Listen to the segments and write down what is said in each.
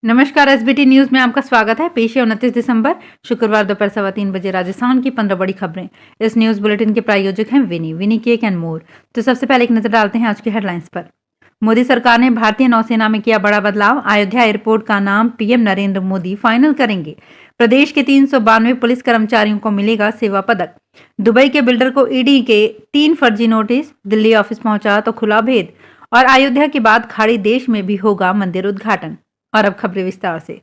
नमस्कार। SBT news में आपका स्वागत है। पेश है 29 दिसंबर शुक्रवार दोपहर 3:15 राजस्थान की 15 बड़ी खबरें। इस न्यूज बुलेटिन के प्रायोजक हैं विनी केक एंड मोर। तो सबसे पहले एक नजर डालते हैं आज की हेडलाइंस पर। मोदी सरकार ने भारतीय नौसेना में किया बड़ा बदलाव। अयोध्या एयरपोर्ट का नाम पीएम नरेंद्र मोदी फाइनल करेंगे। प्रदेश के 392 पुलिस कर्मचारियों को मिलेगा सेवा पदक। दुबई के बिल्डर को ईडी के 3 फर्जी नोटिस। दिल्ली ऑफिस पहुंचा तो खुला भेद। और अयोध्या के बाद खाड़ी देश में भी होगा मंदिर उद्घाटन। और अब खबरें विस्तार से।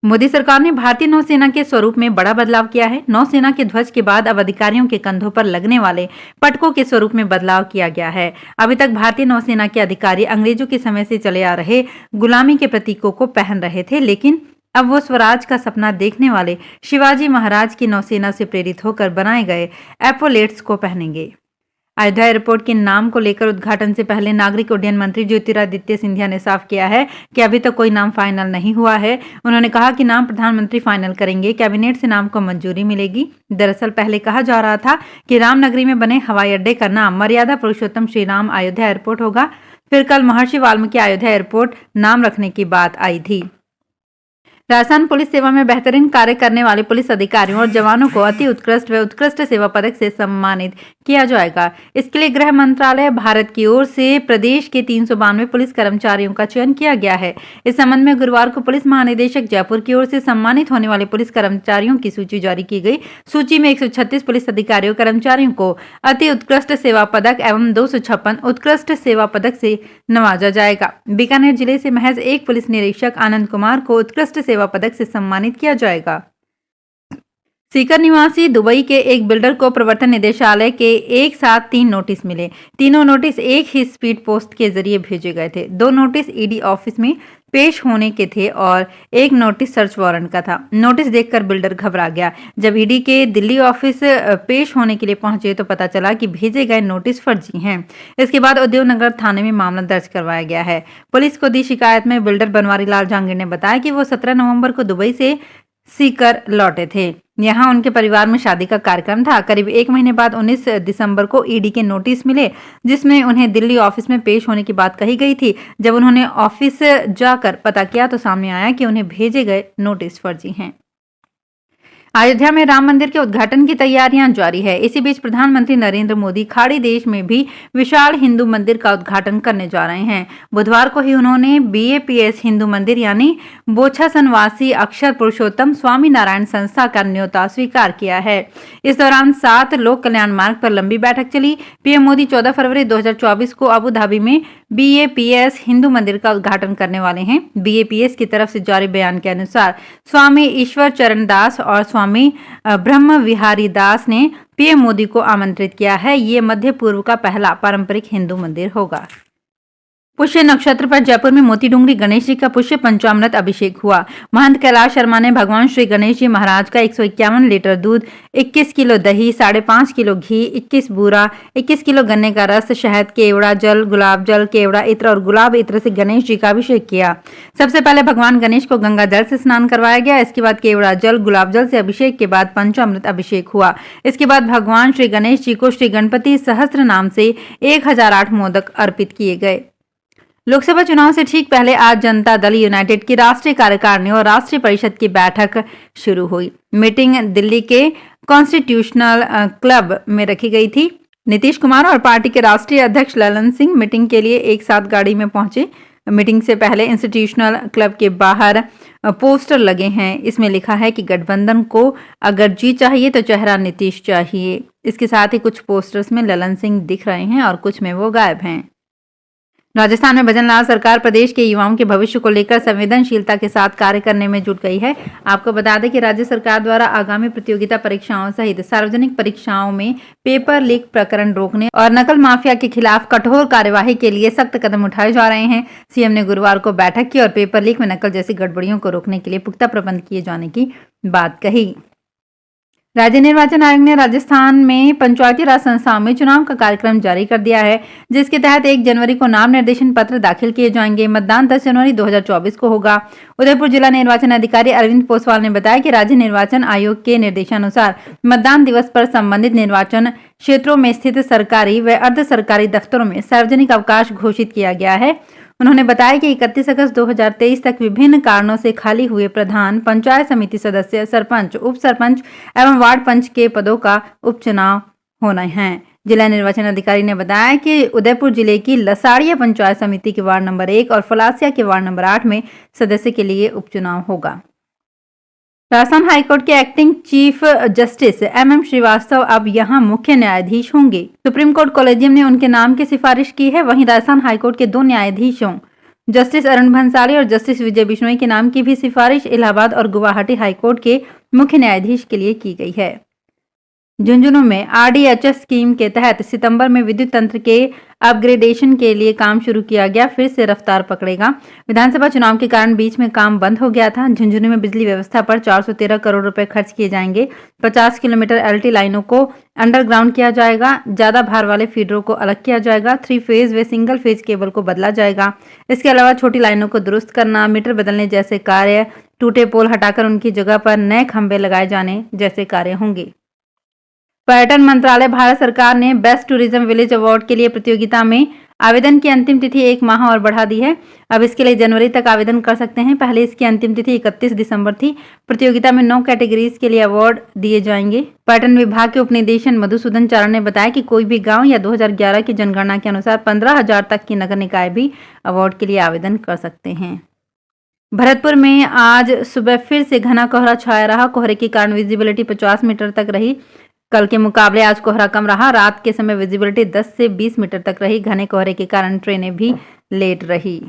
मोदी सरकार ने भारतीय नौसेना के स्वरूप में बड़ा बदलाव किया है। नौसेना के ध्वज के बाद अब अधिकारियों के कंधों पर लगने वाले पटकों के स्वरूप में बदलाव किया गया है। अभी तक भारतीय नौसेना के अधिकारी अंग्रेजों के समय से चले आ रहे गुलामी के प्रतीकों को पहन रहे थे, लेकिन अब वो स्वराज का सपना देखने वाले शिवाजी महाराज की नौसेना से प्रेरित होकर बनाए गए एपोलेट्स को पहनेंगे। अयोध्या एयरपोर्ट के नाम को लेकर उद्घाटन से पहले नागरिक उड्डयन मंत्री ज्योतिरादित्य सिंधिया ने साफ किया है कि अभी तक कोई नाम फाइनल नहीं हुआ है। उन्होंने कहा कि नाम प्रधानमंत्री फाइनल करेंगे, कैबिनेट से नाम को मंजूरी मिलेगी। दरअसल पहले कहा जा रहा था कि रामनगरी में बने हवाई अड्डे का नाम मर्यादा पुरुषोत्तम श्री राम अयोध्या एयरपोर्ट होगा। फिर कल महर्षि वाल्मीकि अयोध्या एयरपोर्ट नाम रखने की बात आई थी। राजस्थान पुलिस सेवा में बेहतरीन कार्य करने वाले पुलिस अधिकारियों और जवानों को अति उत्कृष्ट व उत्कृष्ट सेवा पदक से सम्मानित किया जाएगा। इसके लिए गृह मंत्रालय भारत की ओर से प्रदेश के 392 पुलिस कर्मचारियों का चयन किया गया है। इस संबंध में गुरुवार को पुलिस महानिदेशक जयपुर की ओर से सम्मानित होने वाले पुलिस कर्मचारियों की सूची जारी की गई। सूची में 136 पुलिस अधिकारियों कर्मचारियों को अति उत्कृष्ट सेवा पदक एवं 256 उत्कृष्ट सेवा पदक से नवाजा जाएगा। बीकानेर जिले से महज एक पुलिस निरीक्षक आनंद कुमार को उत्कृष्ट सेवा पदक से सम्मानित किया जाएगा। सीकर निवासी दुबई के एक बिल्डर को प्रवर्तन निदेशालय के एक साथ 3 नोटिस मिले। तीनों नोटिस एक ही स्पीड पोस्ट के जरिए भेजे गए थे। 2 नोटिस ईडी ऑफिस में पेश होने के थे और एक नोटिस सर्च वारंट का था। नोटिस देखकर बिल्डर घबरा गया। जब ईडी के दिल्ली ऑफिस पेश होने के लिए पहुंचे तो पता चला कि भेजे गए नोटिस फर्जी हैं। इसके बाद उद्योगनगर थाने में मामला दर्ज करवाया गया है। पुलिस को दी शिकायत में बिल्डर बनवारी लाल जहांगीर ने बताया कि वो 17 नवंबर को दुबई से सीकर लौटे थे। यहाँ उनके परिवार में शादी का कार्यक्रम था। करीब 1 महीने बाद 19 दिसंबर को ईडी के नोटिस मिले, जिसमें उन्हें दिल्ली ऑफिस में पेश होने की बात कही गई थी। जब उन्होंने ऑफिस जाकर पता किया तो सामने आया कि उन्हें भेजे गए नोटिस फर्जी हैं। अयोध्या में राम मंदिर के उद्घाटन की तैयारियां जारी है। इसी बीच प्रधानमंत्री नरेंद्र मोदी खाड़ी देश में भी विशाल हिंदू मंदिर का उद्घाटन करने जा रहे हैं। बुधवार को ही उन्होंने BAPS हिंदू मंदिर यानी बोछासनवासी अक्षर पुरुषोत्तम स्वामी नारायण संस्था का न्योता स्वीकार किया है। इस दौरान 7 लोक कल्याण मार्ग पर लंबी बैठक चली। पीएम मोदी 14 फरवरी 2024 को अबू धाबी में BAPS हिंदू मंदिर का उद्घाटन करने वाले हैं। BAPS की तरफ से जारी बयान के अनुसार स्वामी ईश्वर चरण दास और स्वामी ब्रह्म विहारी दास ने पीएम मोदी को आमंत्रित किया है। ये मध्य पूर्व का पहला पारंपरिक हिंदू मंदिर होगा। पुष्य नक्षत्र पर जयपुर में मोती डूंगरी गणेश जी का पुष्य पंचामृत अभिषेक हुआ। महंत कैलाश शर्मा ने भगवान श्री गणेश जी महाराज का 151 लीटर दूध, 21 किलो दही, 5.5 किलो घी, 21 बूरा, 21 किलो गन्ने का रस, शहद, केवड़ा जल, गुलाब जल, केवड़ा इत्र और गुलाब इत्र से गणेश जी का अभिषेक किया। सबसे पहले भगवान गणेश को गंगा जल से स्नान करवाया गया। इसके बाद केवड़ा जल, गुलाब जल से अभिषेक के बाद पंचामृत अभिषेक हुआ। इसके बाद भगवान श्री गणेश जी को श्री गणपति सहस्त्र नाम से 1008 मोदक अर्पित किए गए। लोकसभा चुनाव से ठीक पहले आज जनता दल यूनाइटेड की राष्ट्रीय कार्यकारिणी और राष्ट्रीय परिषद की बैठक शुरू हुई। मीटिंग दिल्ली के कॉन्स्टिट्यूशनल क्लब में रखी गई थी। नीतीश कुमार और पार्टी के राष्ट्रीय अध्यक्ष ललन सिंह मीटिंग के लिए एक साथ गाड़ी में पहुंचे। मीटिंग से पहले इंस्टीट्यूशनल क्लब के बाहर पोस्टर लगे हैं। इसमें लिखा है कि गठबंधन को अगर जी चाहिए तो चेहरा नीतीश चाहिए। इसके साथ ही कुछ पोस्टर्स में ललन सिंह दिख रहे हैं और कुछ में वो गायब हैं। राजस्थान में भजनलाल सरकार प्रदेश के युवाओं के भविष्य को लेकर संवेदनशीलता के साथ कार्य करने में जुट गई है। आपको बता दें कि राज्य सरकार द्वारा आगामी प्रतियोगिता परीक्षाओं सहित सार्वजनिक परीक्षाओं में पेपर लीक प्रकरण रोकने और नकल माफिया के खिलाफ कठोर कार्यवाही के लिए सख्त कदम उठाए जा रहे हैं। सीएम ने गुरुवार को बैठक की और पेपर लीक में नकल जैसी गड़बड़ियों को रोकने के लिए पुख्ता प्रबंध किए जाने की बात कही। राज्य निर्वाचन आयोग ने राजस्थान में पंचायती राज संस्थाओं में चुनाव का कार्यक्रम जारी कर दिया है, जिसके तहत 1 जनवरी को नाम निर्देशन पत्र दाखिल किए जाएंगे। मतदान 10 जनवरी 2024 को होगा। उदयपुर जिला निर्वाचन अधिकारी अरविंद पोसवाल ने बताया कि राज्य निर्वाचन आयोग के निर्देशानुसार मतदान दिवस पर संबंधित निर्वाचन क्षेत्रों में स्थित सरकारी व अर्ध सरकारी दफ्तरों में सार्वजनिक अवकाश घोषित किया गया है। उन्होंने बताया कि 31 अगस्त 2023 तक विभिन्न कारणों से खाली हुए प्रधान, पंचायत समिति सदस्य, सरपंच, उप सरपंच एवं वार्ड पंच के पदों का उपचुनाव होना है। जिला निर्वाचन अधिकारी ने बताया कि उदयपुर जिले की लसाड़िया पंचायत समिति के वार्ड नंबर 1 और फलासिया के वार्ड नंबर 8 में सदस्य के लिए उपचुनाव होगा। राजस्थान हाईकोर्ट के acting chief justice MM Srivastava अब यहां मुख्य न्यायाधीश होंगे। सुप्रीम कोर्ट कॉलेजियम ने उनके नाम की सिफारिश की है। वहीं राजस्थान हाईकोर्ट के 2 न्यायाधीशों जस्टिस अरुण भंसाली और जस्टिस विजय बिश्नोई के नाम की भी सिफारिश इलाहाबाद और गुवाहाटी हाईकोर्ट के मुख्य न्यायाधीश के लिए की गई है। झुंझुनू में RDHS स्कीम के तहत सितंबर में विद्युत तंत्र के अपग्रेडेशन के लिए काम शुरू किया गया, फिर से रफ्तार पकड़ेगा। विधानसभा चुनाव के कारण बीच में काम बंद हो गया था। झुंझुनू में बिजली व्यवस्था पर 413 करोड़ रुपए खर्च किए जाएंगे। 50 किलोमीटर LT लाइनों को अंडरग्राउंड किया जाएगा। ज्यादा भार वाले फीडरों को अलग किया जाएगा। 3 फेज व सिंगल फेज केबल को बदला जाएगा। इसके अलावा छोटी लाइनों को दुरुस्त करना, मीटर बदलने जैसे कार्य, टूटे पोल हटाकर उनकी जगह पर नए खंभे लगाए जाने जैसे कार्य होंगे। पर्यटन मंत्रालय भारत सरकार ने बेस्ट टूरिज्म विलेज अवार्ड के लिए प्रतियोगिता में आवेदन की अंतिम तिथि 1 माह और बढ़ा दी है। अब इसके लिए जनवरी तक आवेदन कर सकते हैं। पहले इसकी अंतिम तिथि 31 दिसंबर थी। प्रतियोगिता में 9 कैटेगरीज के लिए अवार्ड दिए जाएंगे। पर्यटन विभाग के उपनिदेशक मधुसूदन चारण ने बताया कि कोई भी गांव या 2011 की जनगणना के अनुसार 15,000 तक की नगर निकाय भी अवार्ड के लिए आवेदन कर सकते हैं। भरतपुर में आज सुबह फिर से घना कोहरा छाया रहा। कोहरे के कारण विजिबिलिटी 50 मीटर तक रही। कल के मुकाबले आज कोहरा कम रहा। रात के समय विजिबिलिटी 10 से 20 मीटर तक रही। घने कोहरे के कारण ट्रेनें भी लेट रही।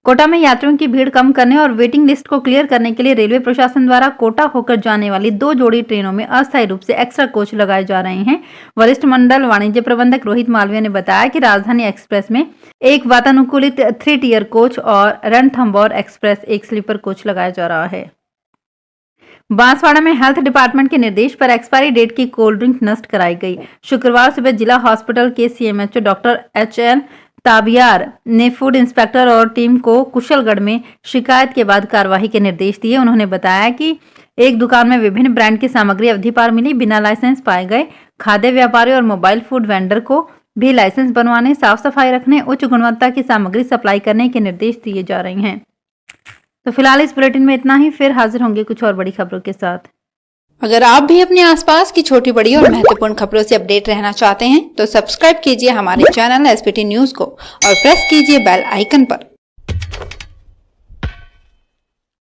कोटा में यात्रियों की भीड़ कम करने और वेटिंग लिस्ट को क्लियर करने के लिए रेलवे प्रशासन द्वारा कोटा होकर जाने वाली 2 जोड़ी ट्रेनों में अस्थायी रूप से एक्स्ट्रा कोच लगाए जा रहे हैं। वरिष्ठ मंडल वाणिज्य प्रबंधक रोहित मालवीय ने बताया कि राजधानी एक्सप्रेस में एक वातानुकूलित 3 टियर कोच और रणथंभौर एक्सप्रेस एक स्लीपर कोच लगाया जा रहा है। बांसवाड़ा में हेल्थ डिपार्टमेंट के निर्देश पर एक्सपायरी डेट की कोल्ड ड्रिंक नष्ट कराई गई। शुक्रवार सुबह जिला हॉस्पिटल के CMHO डॉक्टर HN ताबियार ने फूड इंस्पेक्टर और टीम को कुशलगढ़ में शिकायत के बाद कार्रवाई के निर्देश दिए। उन्होंने बताया कि एक दुकान में विभिन्न ब्रांड की सामग्री अवधि पार मिली, बिना लाइसेंस पाए गए। खाद्य व्यापारी और मोबाइल फूड वेंडर को भी लाइसेंस बनवाने, साफ सफाई रखने, उच्च गुणवत्ता की सामग्री सप्लाई करने के निर्देश दिए जा रहे हैं। तो फिलहाल इस बुलेटिन में इतना ही। फिर हाजिर होंगे कुछ और बड़ी खबरों के साथ। अगर आप भी अपने आसपास की छोटी बड़ी और महत्वपूर्ण खबरों से अपडेट रहना चाहते हैं तो सब्सक्राइब कीजिए हमारे चैनल SPT न्यूज को और प्रेस कीजिए बेल आइकन पर।